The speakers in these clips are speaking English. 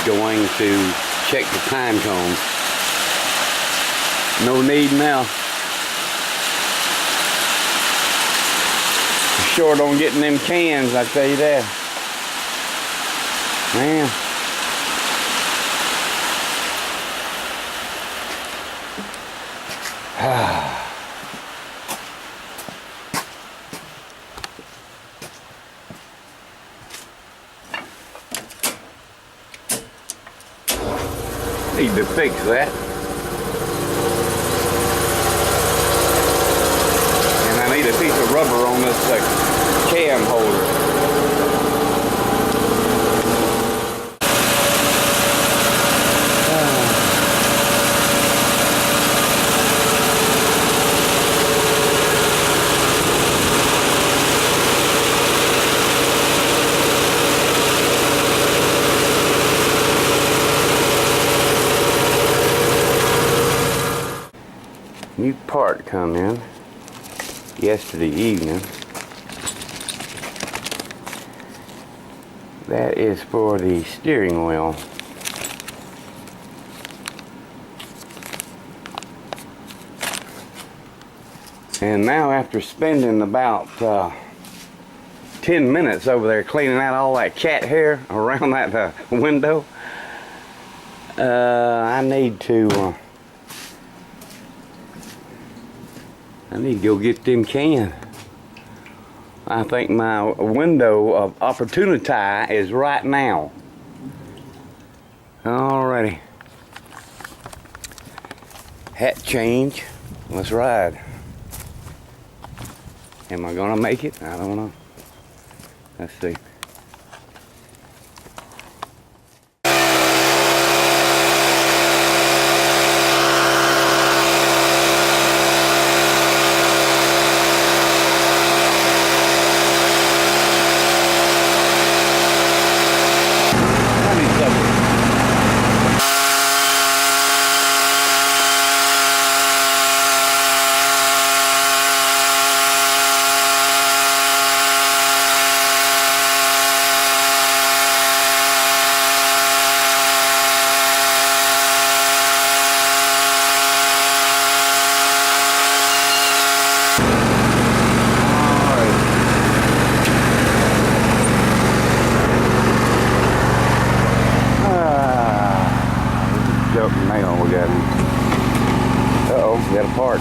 going to check the pine cones. No need now. Short on getting them cans, I tell you that. Man. Need to fix that. And I need a piece of rubber on this cam holder. New part come in yesterday evening. That is for the steering wheel. And now, after spending about 10 minutes over there cleaning out all that cat hair around that window, I need to go get them cans. I think my window of opportunity is right now. Alrighty. Hat change. Let's ride. Am I gonna make it? I don't know. Let's see. Nail we got. Uh-oh, we got a part.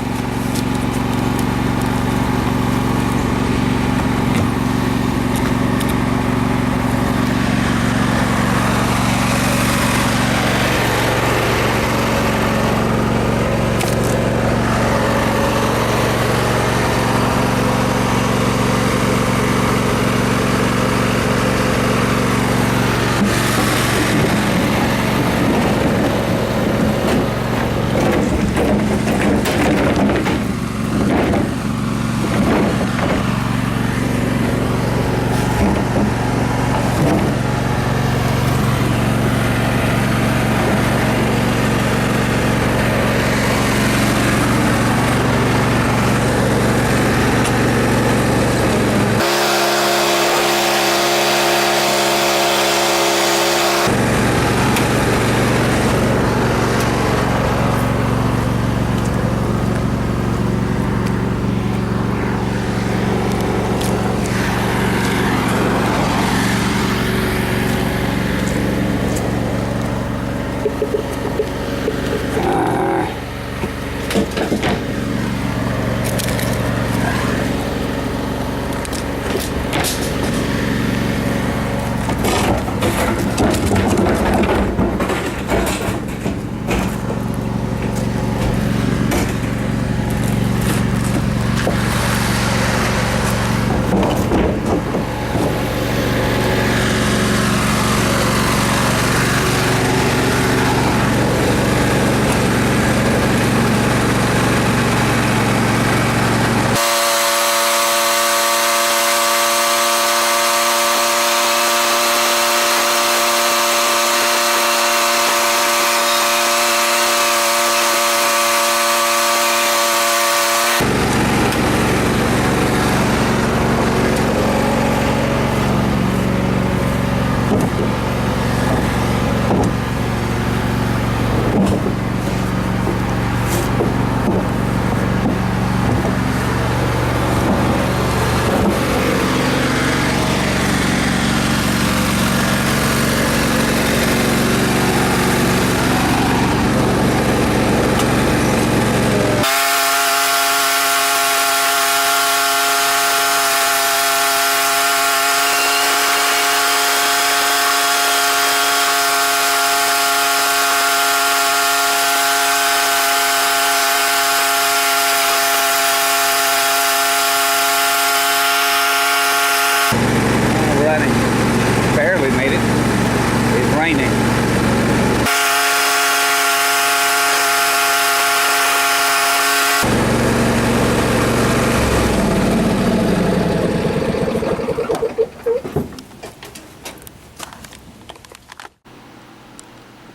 ain't it?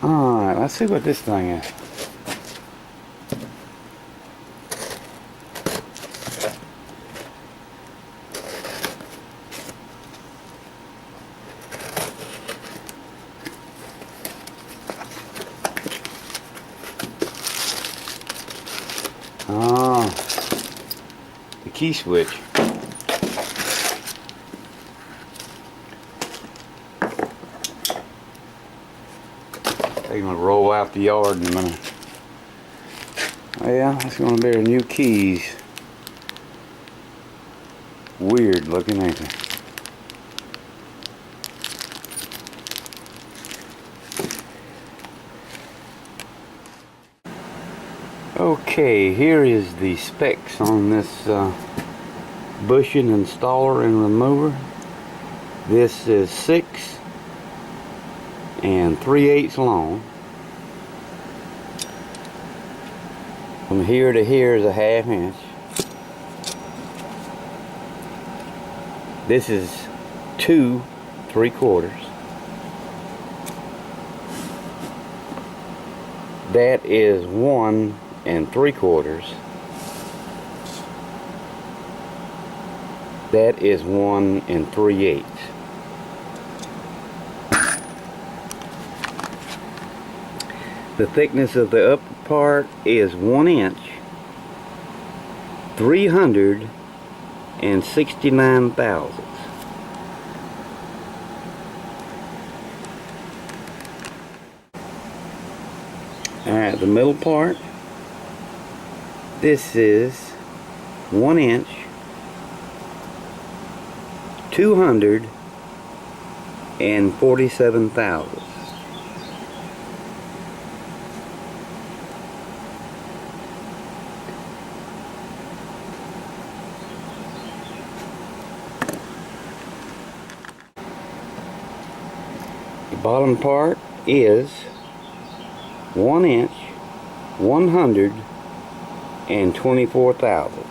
Alright, let's see what this thing is. Oh, the key switch. They're gonna roll out the yard in a minute. Yeah, that's gonna be our new keys. Weird looking, ain't they? Okay, here is the specs on this bushing installer and remover. This is 6 3/8 long. From here to here is a 1/2 inch. This is 2 3/4. That is 1 3/4. That is 1 3/8. The thickness of the upper part is 1 inch, 369 thousandths. Alright, the middle part, this is 1 inch, 247 thousandths. The bottom part is 1 inch, 124 thousandths.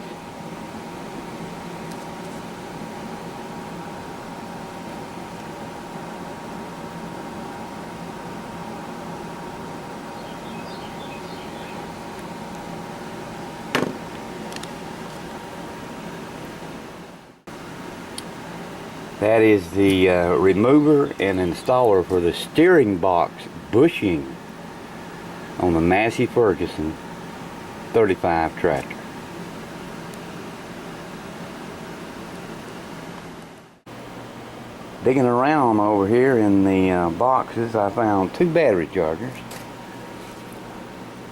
That is the remover and installer for the steering box bushing on the Massey Ferguson 35 tractor. Digging around over here in the boxes, I found 2 battery chargers.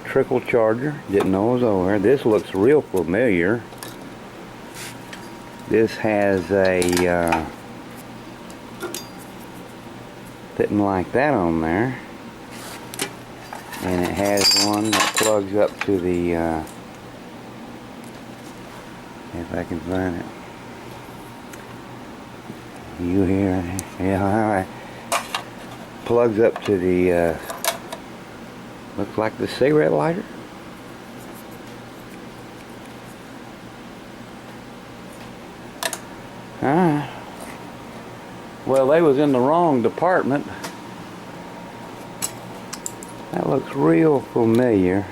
Trickle charger, didn't know it was over there. This looks real familiar. This has a fitting like that on there, and it has one that plugs up to the if I can find it. You hear it? Yeah, alright. Plugs up to the looks like the cigarette lighter. Alright. Well, they was in the wrong department. That looks real familiar.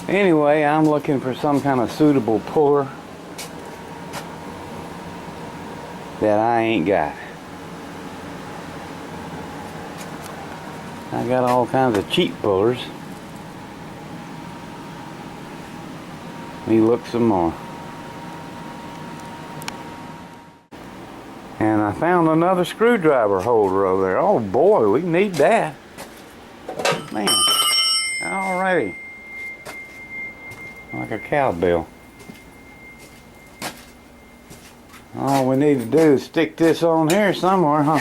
Anyway, I'm looking for some kind of suitable puller that I ain't got. I got all kinds of cheap pullers. Let me look some more. And I found another screwdriver holder over there. Oh boy, we need that. Man, alrighty. Like a cowbell. All we need to do is stick this on here somewhere, huh?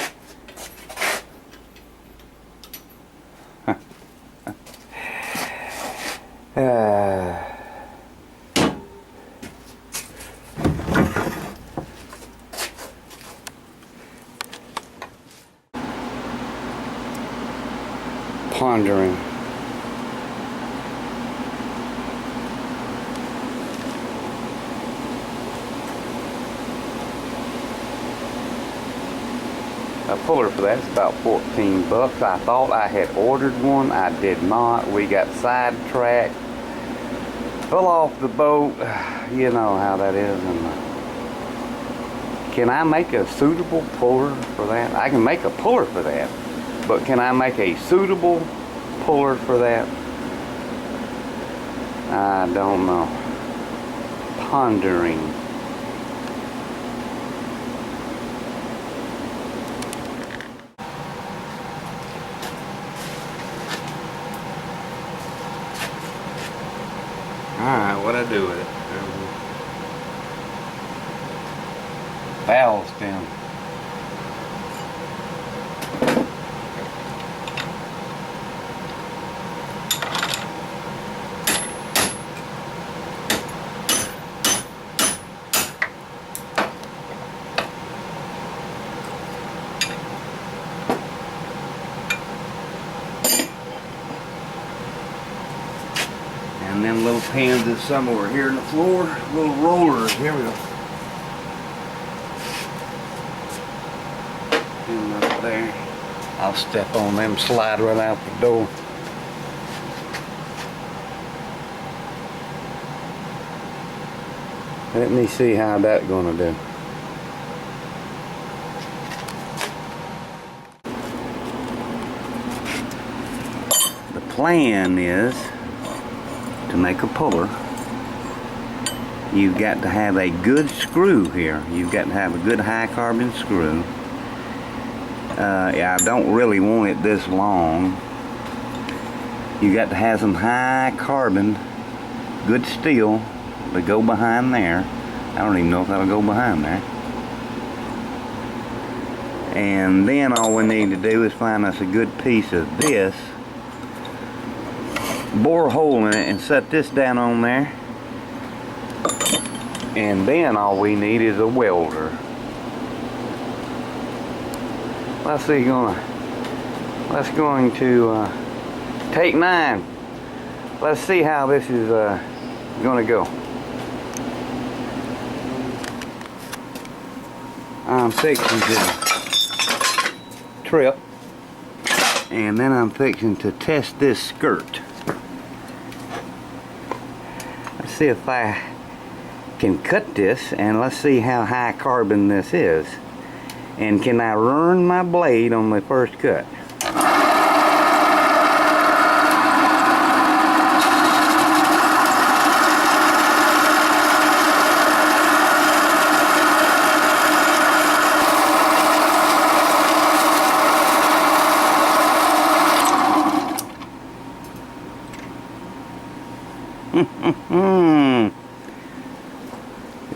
pondering. A puller for that's about 14 bucks. I thought I had ordered one. I did not. We got sidetracked. Fell off the boat. You know how that is. And can I make a suitable puller for that? I can make a puller for that. But can I make a suitable puller for that? I don't know. Pondering. Alright, what I do with it? Valve stem. And them little pins is somewhere here in the floor, little rollers. Here we go. And up there. I'll step on them, slide right out the door. Let me see how that's gonna do. The plan is to make a puller. You've got to have a good screw here. You've got to have a good high carbon screw. I don't really want it this long. You got to have some high carbon, good steel to go behind there. I don't even know if that'll go behind there. And then all we need to do is find us a good piece of this, bore a hole in it and set this down on there, and then all we need is a welder. Let's going to take 9. Let's see how this is gonna go. I'm fixing to trip, and then I'm fixing to test this skirt. See if I can cut this, and let's see how high carbon this is, and can I ruin my blade on my first cut.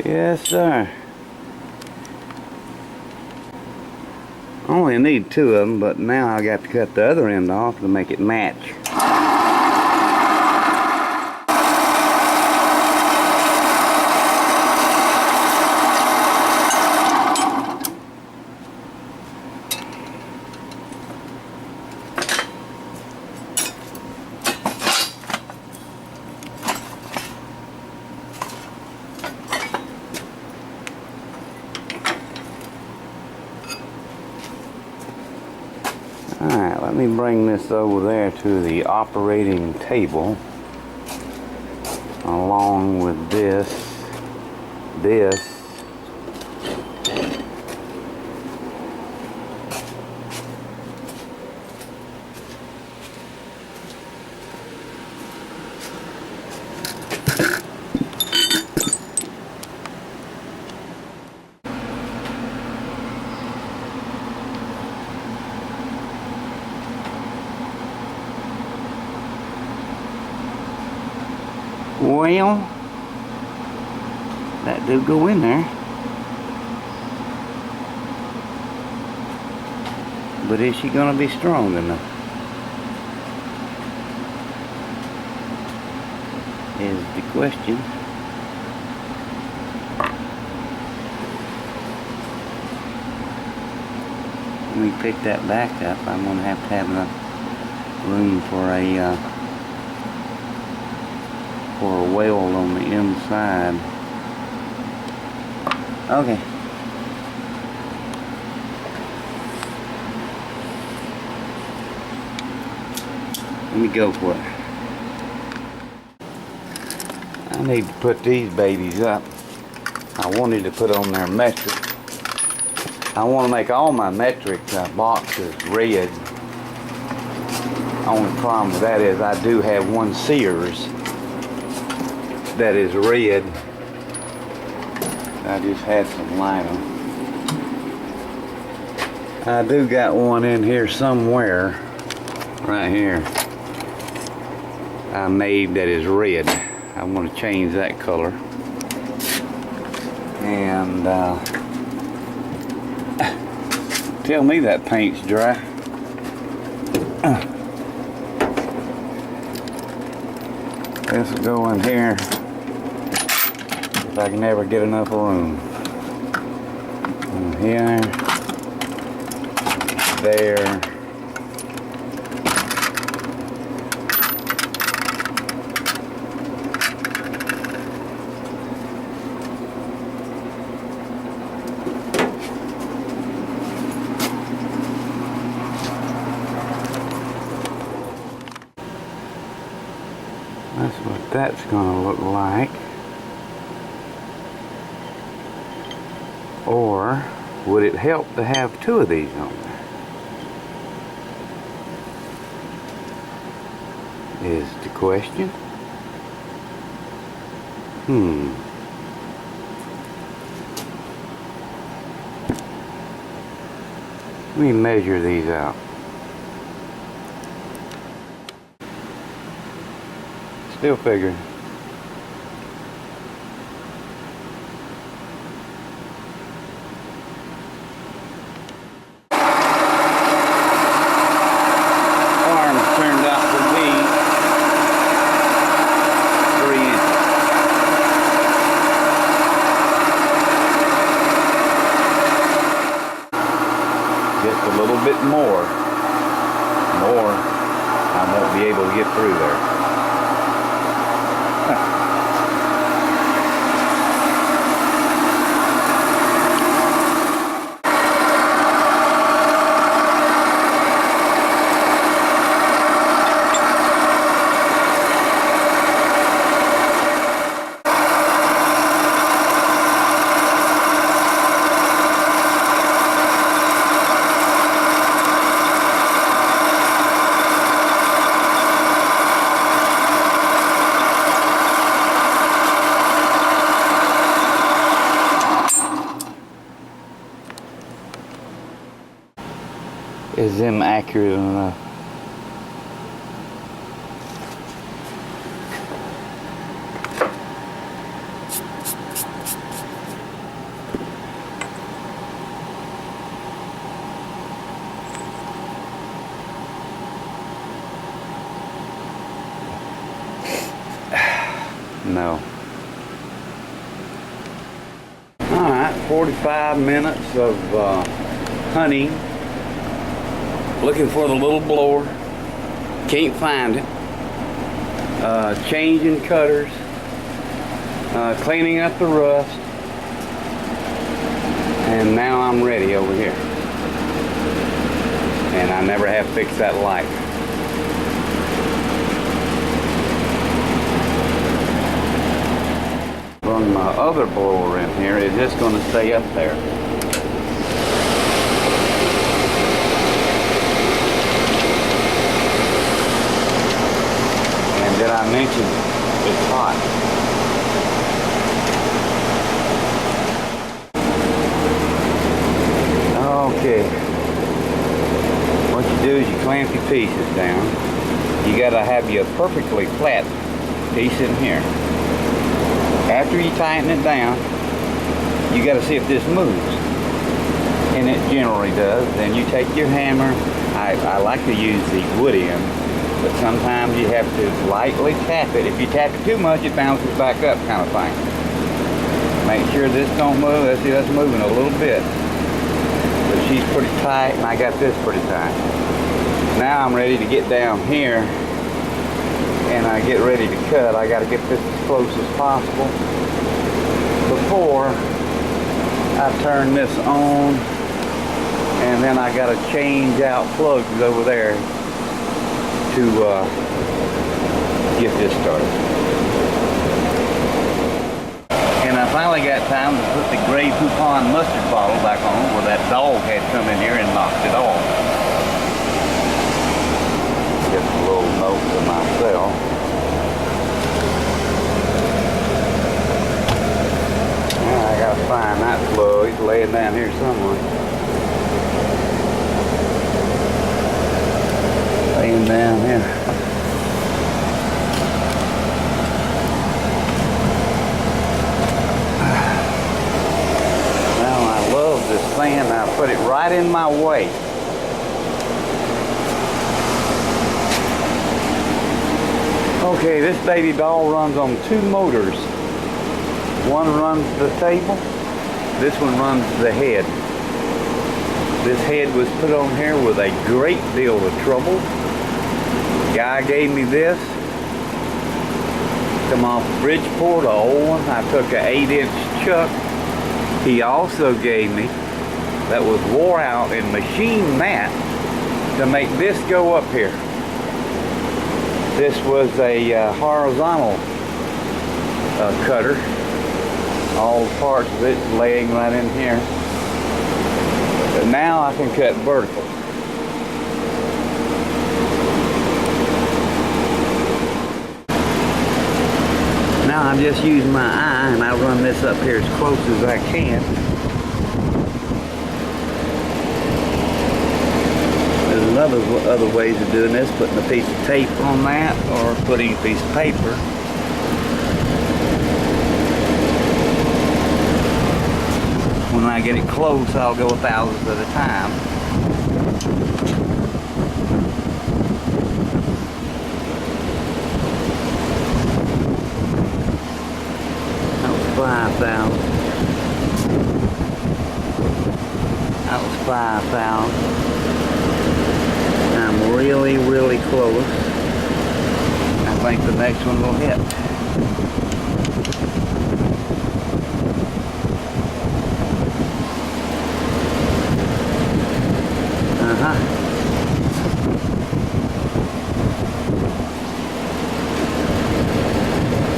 Yes, sir. Only need 2 of them, but now I got to cut the other end off to make it match. Alright, let me bring this over there to the operating table along with this. Well, that do go in there, but is she gonna be strong enough? Is the question. Let me pick that back up. I'm gonna have to have enough room for a weld on the inside. Okay. Let me go for it. I need to put these babies up. I wanted to put on their metric. I want to make all my metric boxes red. Only problem with that is I do have one Sears that is red. I just had some light on. I do got one in here somewhere, right here, I made that is red. I want to change that color. And tell me that paint's dry. This will go in here if I can ever get enough room. Here, there. That's what that's going to look like. Or would it help to have two of these on there? Is the question. Let me measure these out. Still figuring. Arms turned out to be 3 inches. Just a little bit more. I won't be able to get through there. Is them accurate enough? No. Alright, 45 minutes of hunting. Looking for the little blower. Can't find it. Changing cutters. Cleaning up the rust. And now I'm ready over here. And I never have fixed that light. Run my other blower in here. It's just going to stay up there. Did I mention it's hot? Okay. What you do is you clamp your pieces down. You gotta have your perfectly flat piece in here. After you tighten it down, you gotta see if this moves. And it generally does. Then you take your hammer. I like to use the wood end. But sometimes you have to lightly tap it. If you tap it too much, it bounces back up, kind of thing. Make sure this don't move. Let's see, that's moving a little bit. But she's pretty tight, and I got this pretty tight. Now I'm ready to get down here and I get ready to cut. I got to get this as close as possible before I turn this on, and then I got to change out plugs over there to get this started. And I finally got time to put the gray Poupon mustard bottle back on where that dog had come in here and knocked it off. Just a little note to myself. Now I gotta find that plug. He's laying down here somewhere. Laying down here. Now I love this fan. I put it right in my way. Okay, this baby doll runs on 2 motors. One runs the table, this one runs the head. This head was put on here with a great deal of trouble. The guy gave me this. Come off Bridgeport, an old one. I took an 8-inch chuck. He also gave me, that was wore out and machine mat to make this go up here. This was a horizontal cutter. All parts of it laying right in here. But now I can cut vertical. Now I'm just using my eye and I run this up here as close as I can. There's other ways of doing this, putting a piece of tape on that or putting a piece of paper. When I get it close, I'll go 1,000ths at a time. That was 5,000. That was 5,000. I'm really, really close. I think the next one will hit.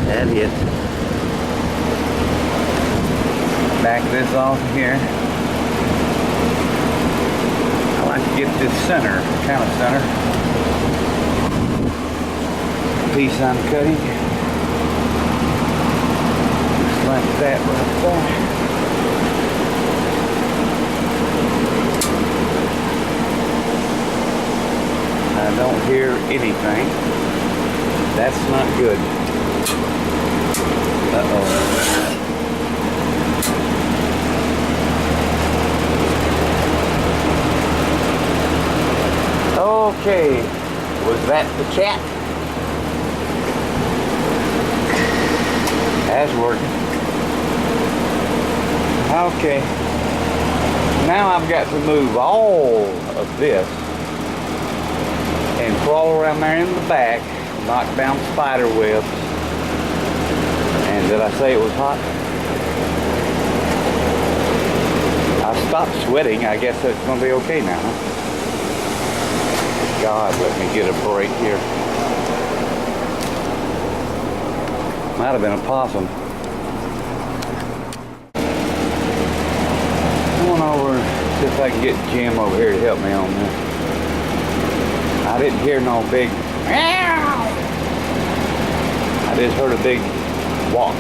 That hit. Back this off here. I like to get this center, kind of center piece I'm cutting. Just like that right there. I don't hear anything. That's not good. Uh-oh. Okay. Was that the cat? That's working. Okay. Now I've got to move all of this and crawl around there in the back, knock down spider webs. And did I say it was hot? I stopped sweating. I guess that's going to be okay now, huh? God, let me get a break here. Might have been a possum. Come on over and see if I can get Jim over here to help me on this. I didn't hear no big meow. I just heard a big walk.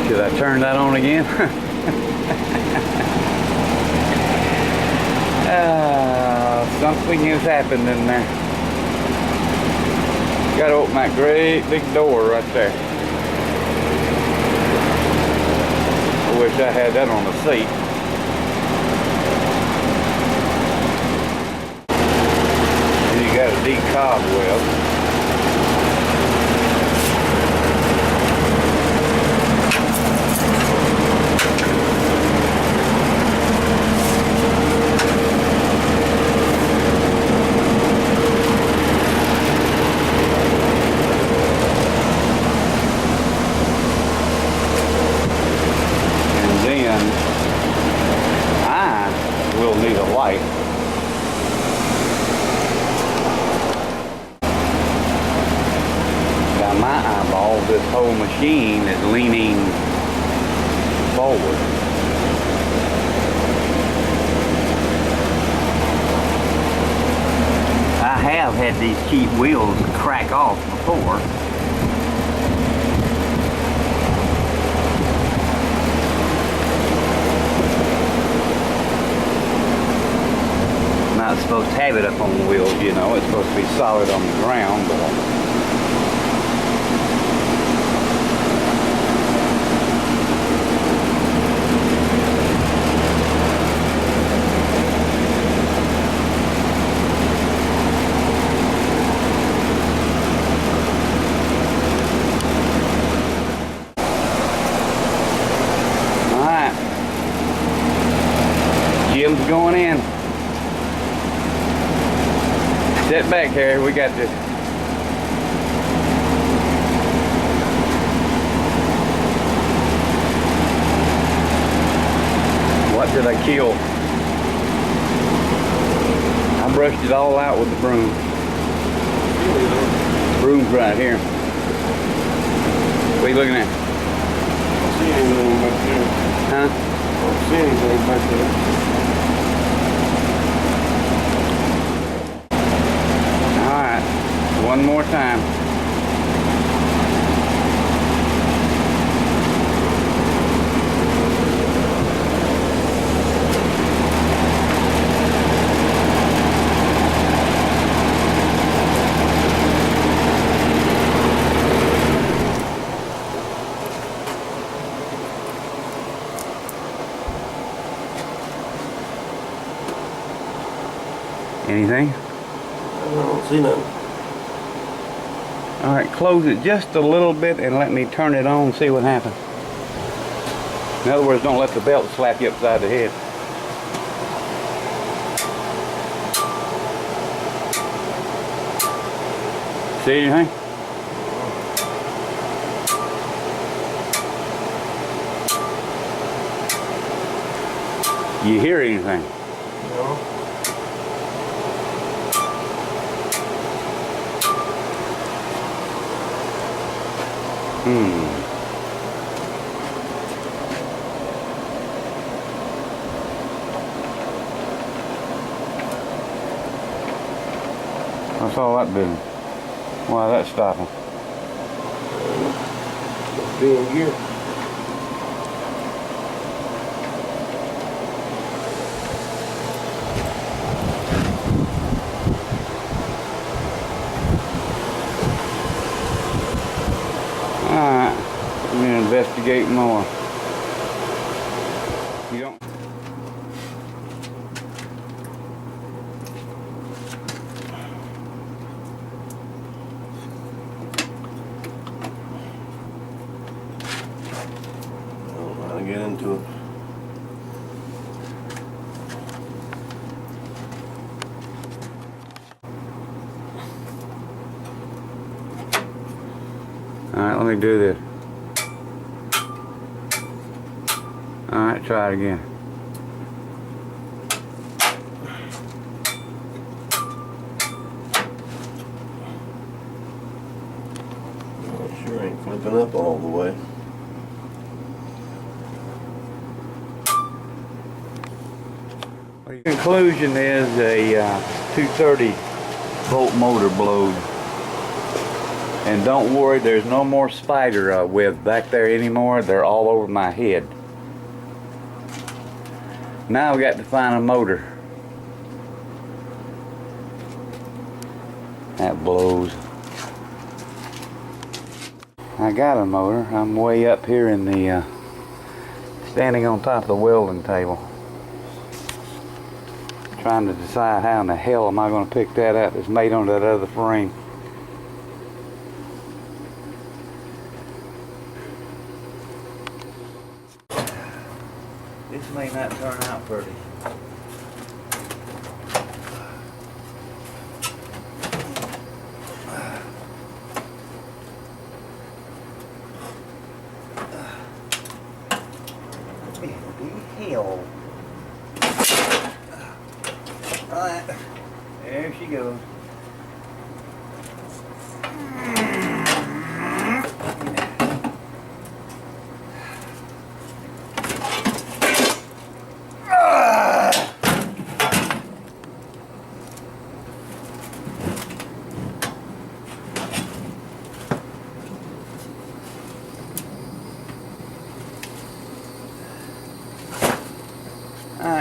Should I turn that on again? Something has happened in there. Got to open that great big door right there. I wish I had that on the seat. You got a deep cobweb. because this whole machine is leaning forward. I have had these cheap wheels crack off before. Not supposed to have it up on the wheels, you know. It's supposed to be solid on the ground, but alright. Jim's going in. Sit back, Harry. We got this. What did I kill? I brushed it all out with the broom. The broom's right here. What are you looking at? I don't see anything back there. Huh? I don't see anything back there. One more time. Anything? I don't see nothing. All right, close it just a little bit and let me turn it on and see what happens. In other words, don't let the belt slap you upside the head. See anything? You hear anything? No. What's all that doing? Why that's stopping? Must be in gear. Alright, I'm gonna investigate more. You don't. Get into it. Alright, let me do this. Alright, try it again. Well, it sure ain't flipping up all the way. The conclusion is a 230 volt motor blows. And don't worry, there's no more spider webs back there anymore. They're all over my head. Now we got to find a motor that blows. I got a motor. I'm way up here in the standing on top of the welding table, trying to decide how in the hell am I going to pick that up. It's made on that other frame. This may not turn out pretty. Hell. Alright, there she goes.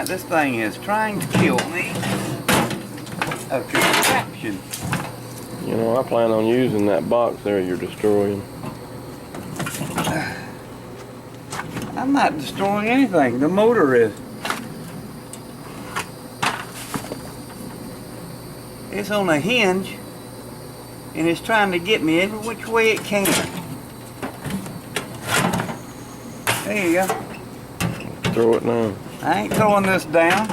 Alright, this thing is trying to kill me of contraption. You know, I plan on using that box there you're destroying. I'm not destroying anything. The motor is. It's on a hinge and it's trying to get me every which way it can. There you go. Throw it now. I ain't throwing this down.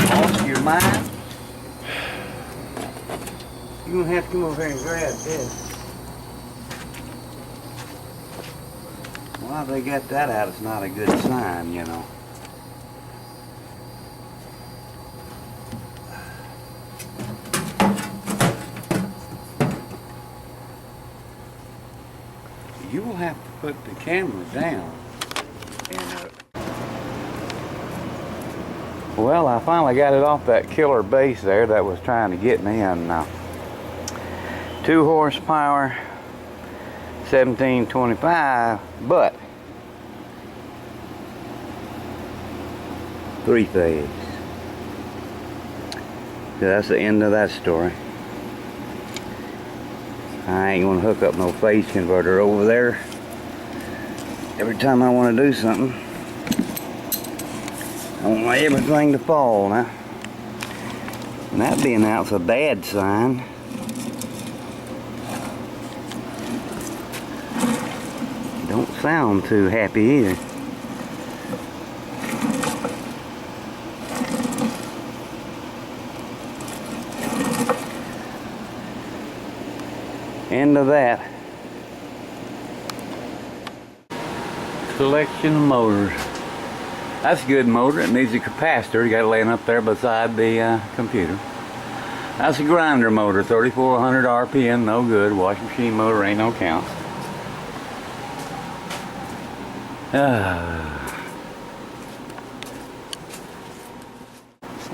Lost your mind. You're gonna have to come over here and grab this. Well, they got that out. It's not a good sign, you know. You will have to put the camera down. And, well, I finally got it off that killer base there that was trying to get me. And 2 horsepower, 1725, but 3-phase. So that's the end of that story. I ain't gonna hook up no phase converter over there. Every time I want to do something, I want everything to fall now. And that being out's a bad sign. Don't sound too happy either. End of that. Selection of motors. That's a good motor. It needs a capacitor. You got it laying up there beside the computer. That's a grinder motor, 3400 RPM, no good. Washing machine motor ain't no count.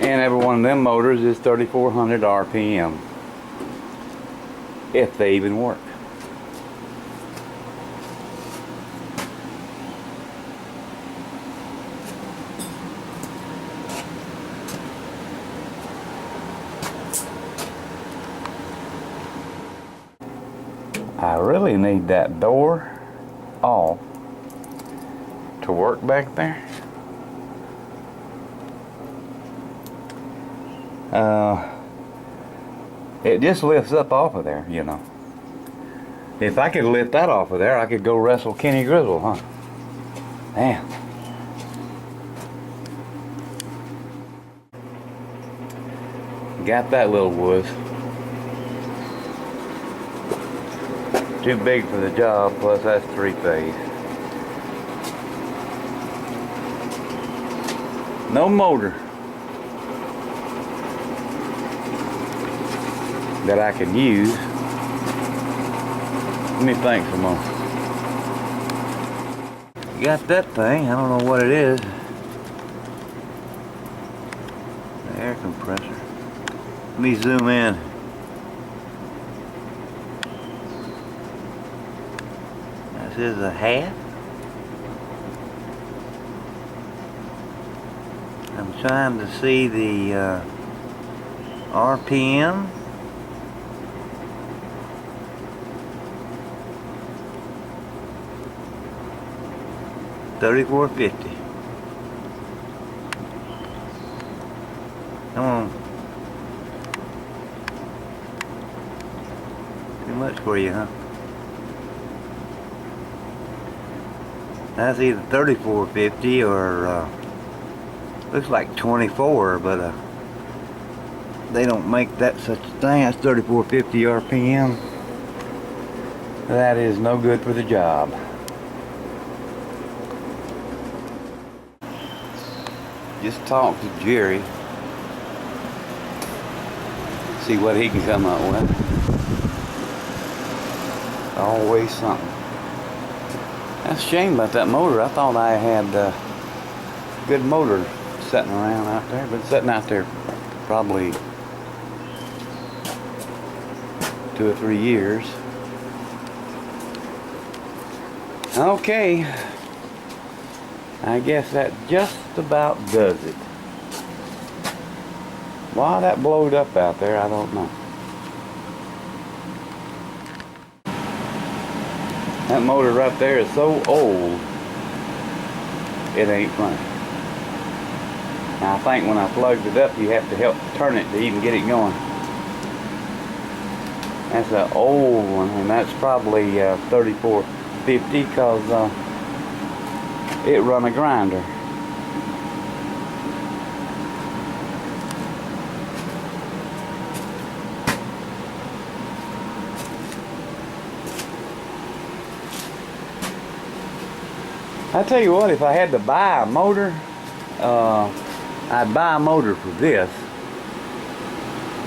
And every one of them motors is 3400 RPM. If they even work. I really need that door off to work back there. It just lifts up off of there, you know. If I could lift that off of there, I could go wrestle Kenny Grizzle, huh? Damn. Got that little wuss. Too big for the job, plus that's 3-phase. No motor that I can use. Let me think some more. Got that thing, I don't know what it is. The air compressor. Let me zoom in. This is a half. I'm trying to see the RPM. $34.50. Come on. Too much for you, huh? That's either $34.50 or looks like 24, but they don't make that such a thing. That's 3450 RPM. That is no good for the job. Just talk to Jerry. See what he can come up with. Always something. That's a shame about that motor. I thought I had a good motor sitting around out there. Been sitting out there probably 2 or 3 years. Okay. I guess that just about does it. Why that blowed up out there, I don't know. That motor right there is so old, it ain't funny. Now I think when I plugged it up, you have to help turn it to even get it going. That's an old one, and that's probably 3450 because it run a grinder. I tell you what, if I had to buy a motor, I'd buy a motor for this,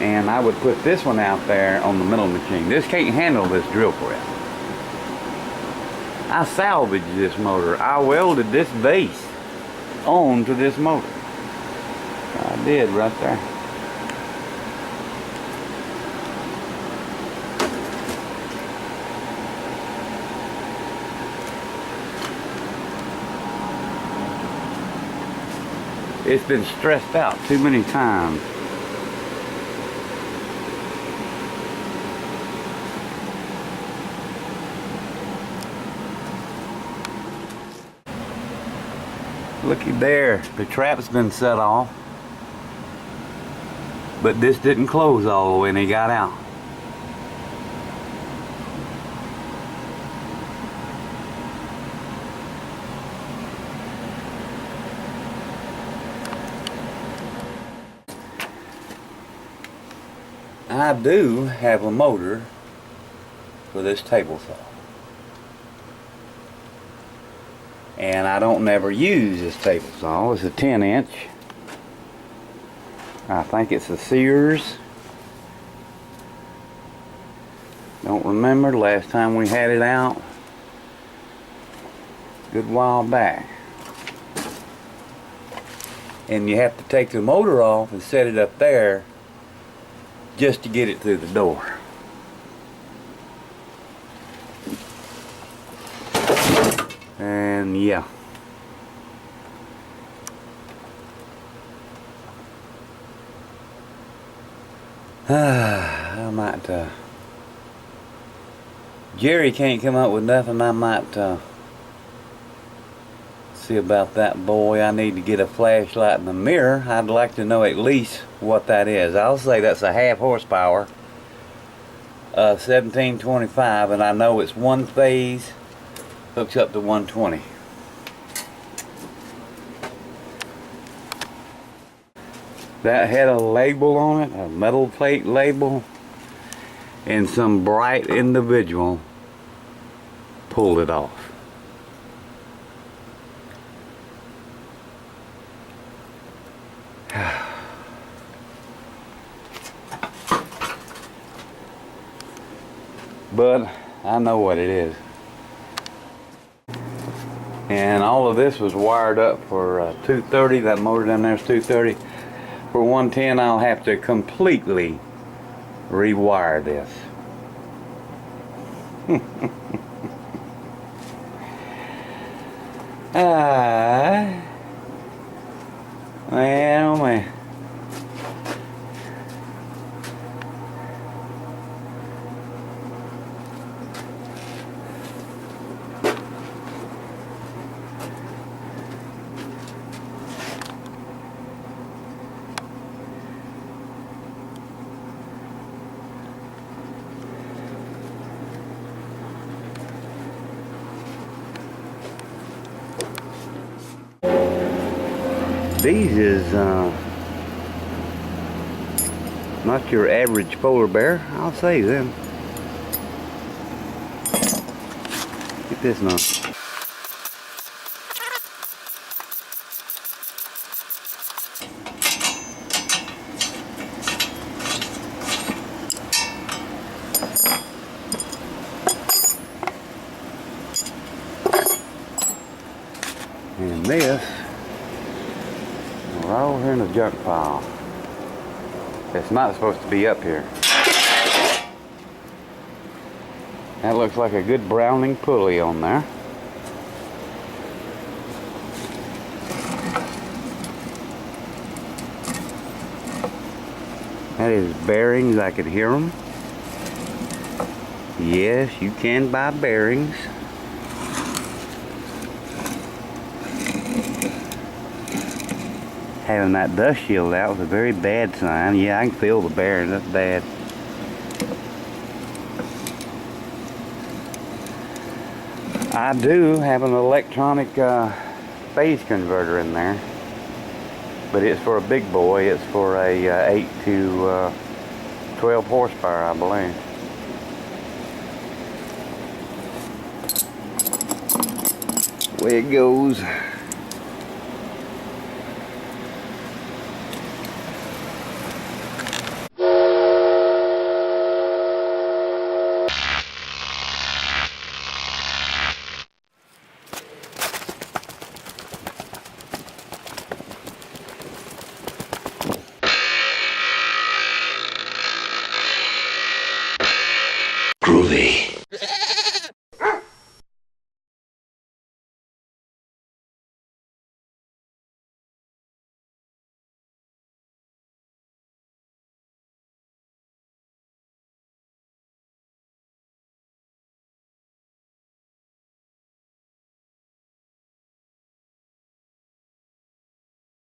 and I would put this one out there on the milling machine. This can't handle this drill press. I salvaged this motor. I welded this base onto this motor. I did right there. It's been stressed out too many times. Looky there, the trap's been set off, but this didn't close all the way and he got out. I do have a motor for this table saw, and I don't never use this table saw. It's a 10-inch. I think it's a Sears. Don't remember the last time we had it out. Good while back. And you have to take the motor off and set it up there just to get it through the door. And yeah. I might, Jerry can't come up with nothing. I might see about that boy. I need to get a flashlight in the mirror. I'd like to know at least what that is. I'll say that's a half horsepower, 1725, and I know it's one phase, hooks up to 120. That had a label on it, a metal plate label, and some bright individual pulled it off. But I know what it is. And all of this was wired up for 230. That motor down there is 230. For 110, I'll have to completely rewire this. Man, oh man. These is not your average polar bear, I'll say them. Get this now. And this right over here in the junk pile. It's not supposed to be up here. That looks like a good Browning pulley on there. That is bearings. I can hear them. Yes, you can buy bearings. Having that dust shield out was a very bad sign. Yeah, I can feel the bearings. That's bad. I do have an electronic phase converter in there, but it's for a big boy. It's for a 8 to 12 horsepower, I believe. Way it goes. Groovy.